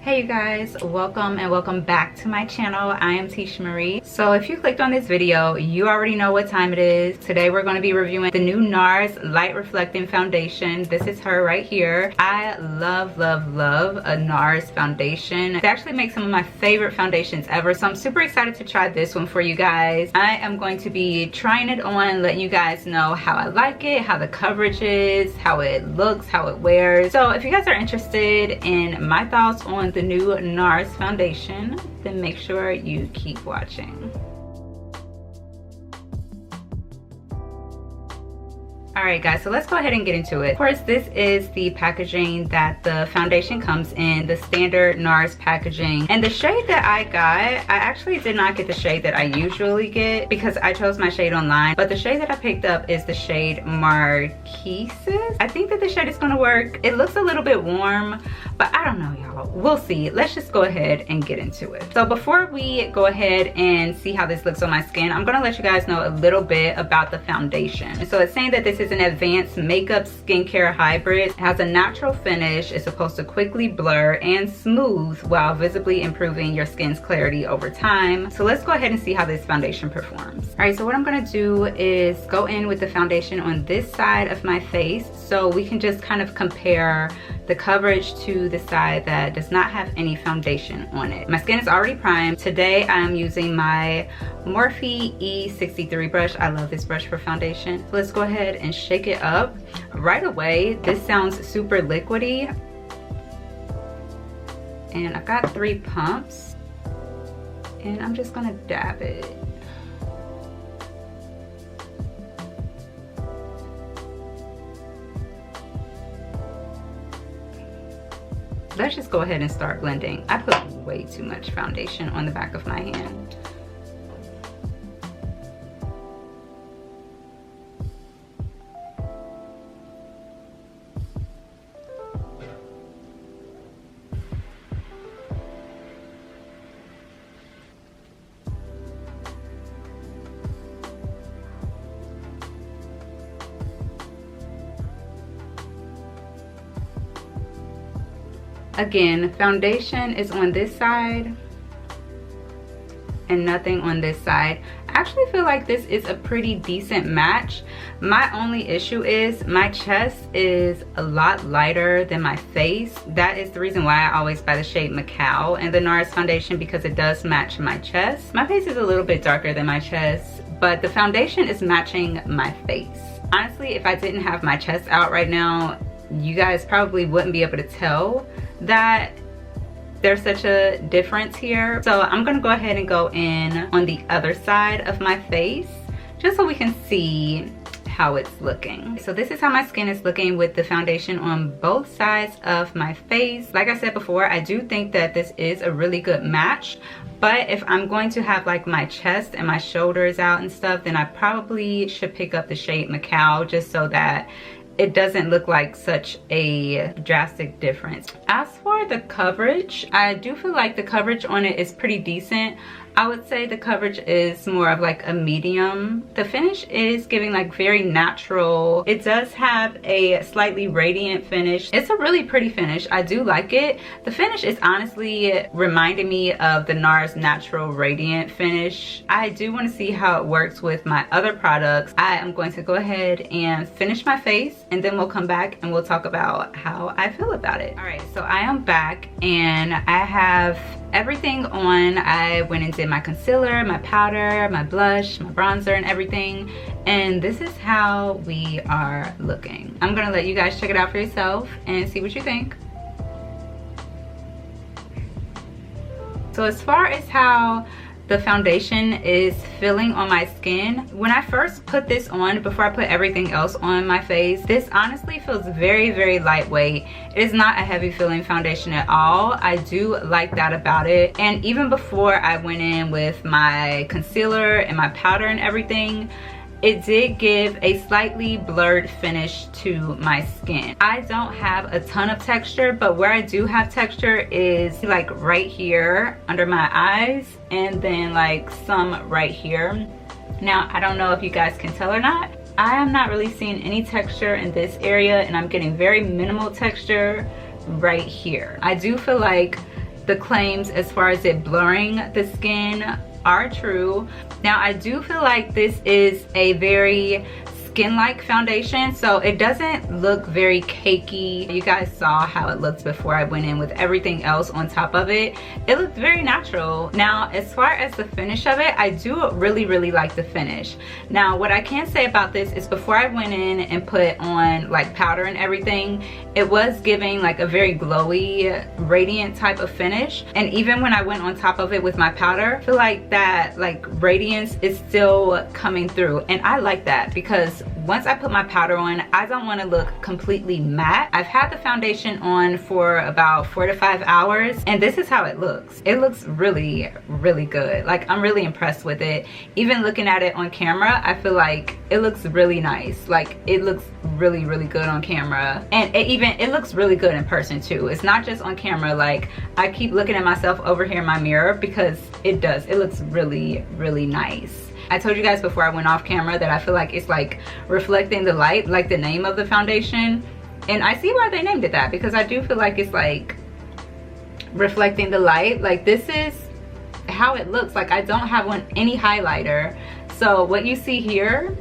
Hey you guys, welcome and welcome back to my channel. I am iteshamarie. So if you clicked on this video, you already know what time it is. Today we're going to be reviewing the new Nars Light Reflecting Foundation. This is her right here. I love a Nars foundation. It actually makes some of my favorite foundations ever. So I'm super excited to try this one for you guys. I am going to be trying it on, letting you guys know how I like it, how the coverage is, how it looks, how it wears. So if you guys are interested in my thoughts on the new Nars foundation, then make sure you keep watching. Alright guys, so let's go ahead and get into it. Of course, this is the packaging that the foundation comes in, the standard Nars packaging. And the shade that I got, I actually did not get the shade that I usually get because I chose my shade online. But the shade that I picked up is the shade Marquises. I think that the shade is going to work. It looks a little bit warm, but I don't know, y'all. We'll see. Let's just go ahead and get into it. So before we go ahead and see how this looks on my skin, I'm going to let you guys know a little bit about the foundation. So it's saying that this is an advanced makeup skincare hybrid. It has a natural finish. It's supposed to quickly blur and smooth while visibly improving your skin's clarity over time. So let's go ahead and see how this foundation performs. All right, so what I'm going to do is go in with the foundation on this side of my face so we can just kind of compare the coverage to the side that does not have any foundation on it. My skin is already primed. Today I'm using my Morphe E63 brush. I love this brush for foundation. So let's go ahead and shake it up. Right away, this sounds super liquidy. And I've got 3 pumps. And I'm just gonna dab it. Let's just go ahead and start blending. I put way too much foundation on the back of my hand. Again, foundation is on this side and nothing on this side. I actually feel like this is a pretty decent match. My only issue is my chest is a lot lighter than my face. That is the reason why I always buy the shade Macao and the Nars foundation, because it does match my chest. My face is a little bit darker than my chest, but the foundation is matching my face. Honestly, if I didn't have my chest out right now, you guys probably wouldn't be able to tell that there's such a difference here. So I'm gonna go ahead and go in on the other side of my face just so we can see how it's looking. So this is how my skin is looking with the foundation on both sides of my face. Like I said before, I do think that this is a really good match, but if I'm going to have like my chest and my shoulders out and stuff, then I probably should pick up the shade Macao just so that it doesn't look like such a drastic difference. As for the coverage, I do feel like the coverage on it is pretty decent. I would say the coverage is more of like a medium. The finish is giving like very natural. It does have a slightly radiant finish. It's a really pretty finish. I do like it. The finish is honestly reminding me of the Nars Natural Radiant finish. I do want to see how it works with my other products. I am going to go ahead and finish my face and then we'll come back and we'll talk about how I feel about it. All right, so I am back and I have everything on. I went and did my concealer, my powder, my blush, my bronzer and everything, and this is how we are looking. I'm gonna let you guys check it out for yourself and see what you think. So as far as how the foundation is feeling on my skin, when I first put this on, before I put everything else on my face, this honestly feels very lightweight. It is not a heavy feeling foundation at all. I do like that about it. And even before I went in with my concealer and my powder and everything, it did give a slightly blurred finish to my skin. I don't have a ton of texture, but where I do have texture is like right here under my eyes and then like some right here. Now, I don't know if you guys can tell or not. I am not really seeing any texture in this area, and I'm getting very minimal texture right here. I do feel like the claims as far as it blurring the skin are true. Now I do feel like this is a very skin-like foundation, so it doesn't look very cakey. You guys saw how it looked before I went in with everything else on top of it. It looked very natural. Now as far as the finish of it, I do really like the finish. Now what I can say about this is before I went in and put on like powder and everything, it was giving like a very glowy, radiant type of finish. And even when I went on top of it with my powder, I feel like that like radiance is still coming through, and I like that because once I put my powder on, I don't want to look completely matte. I've had the foundation on for about 4 to 5 hours, and this is how it looks. It looks really good. Like, I'm really impressed with it. Even looking at it on camera, I feel like it looks really nice. Like, it looks really good on camera, and it looks really good in person too. It's not just on camera. Like, I keep looking at myself over here in my mirror because it looks really nice. I told you guys before I went off camera that I feel like it's like reflecting the light, like the name of the foundation. And I see why they named it that, because I do feel like it's like reflecting the light. Like, this is how it looks. Like, I don't have any highlighter. So what you see here,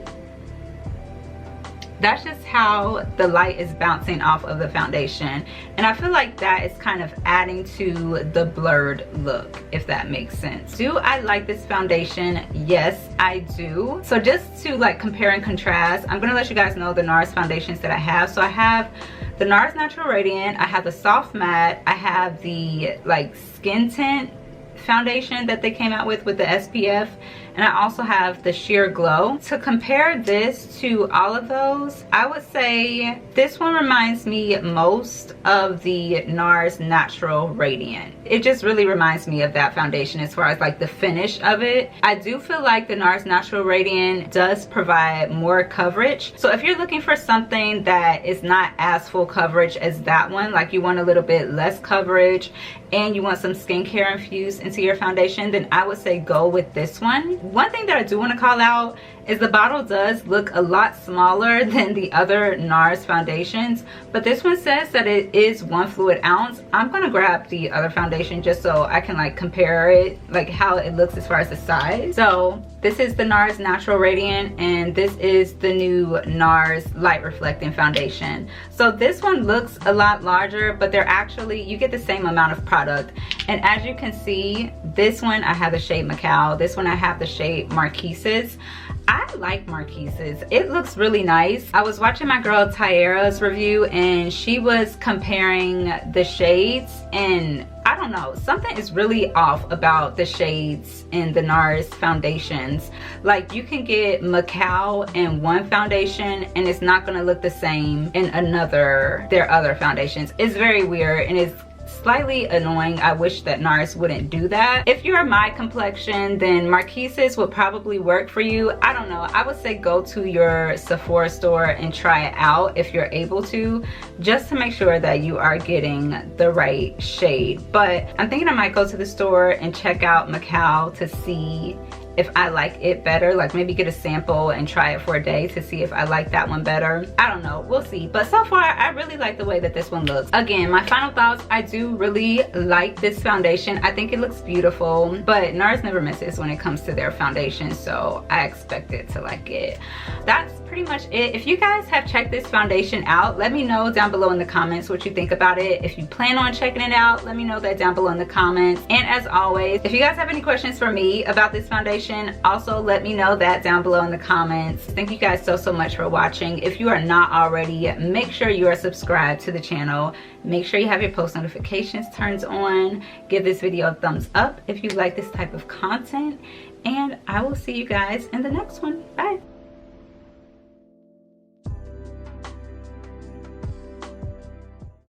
that's just how the light is bouncing off of the foundation. And I feel like that is kind of adding to the blurred look, if that makes sense. Do I like this foundation? Yes, I do. So just to like compare and contrast, I'm gonna let you guys know the Nars foundations that I have. So I have the Nars Natural Radiant, I have the Soft Matte, I have the like Skin Tint foundation that they came out with the SPF, and I also have the Sheer Glow. To compare this to all of those, I would say this one reminds me most of the Nars Natural Radiant. It just really reminds me of that foundation as far as like the finish of it. I do feel like the Nars Natural Radiant does provide more coverage. So if you're looking for something that is not as full coverage as that one, like you want a little bit less coverage and you want some skincare infused into your foundation, then I would say go with this one. One thing that I do want to call out is the bottle does look a lot smaller than the other Nars foundations, but this one says that it is 1 fluid ounce. I'm gonna grab the other foundation just so I can like compare it, like how it looks as far as the size. So this is the Nars Natural Radiant, and this is the new Nars Light Reflecting Foundation. So this one looks a lot larger, but they're actually, you get the same amount of product. And as you can see, this one I have the shade Macao, this one I have the shade Marquises. I like Marquises. It looks really nice. I was watching my girl Tyara's review, and she was comparing the shades, and I don't know, something is really off about the shades in the Nars foundations. Like, you can get Macao in one foundation and it's not gonna look the same in their other foundations. It's very weird, and it's slightly annoying. I wish that Nars wouldn't do that. If you're my complexion, then Marquises would probably work for you. I don't know. I would say go to your Sephora store and try it out if you're able to, just to make sure that you are getting the right shade. But I'm thinking I might go to the store and check out Macao to see if I like it better, like maybe get a sample and try it for a day to see if I like that one better. I don't know, we'll see. But so far, I really like the way that this one looks. Again, my final thoughts, I do really like this foundation. I think it looks beautiful, but Nars never misses when it comes to their foundation, so I expected to like it. That's pretty much it. If you guys have checked this foundation out, let me know down below in the comments what you think about it. If you plan on checking it out, let me know that down below in the comments. And as always, if you guys have any questions for me about this foundation, also let me know that down below in the comments. Thank you guys so much for watching. If you are not already, make sure you are subscribed to the channel. Make sure you have your post notifications turned on. Give this video a thumbs up if you like this type of content, and I will see you guys in the next one. Bye.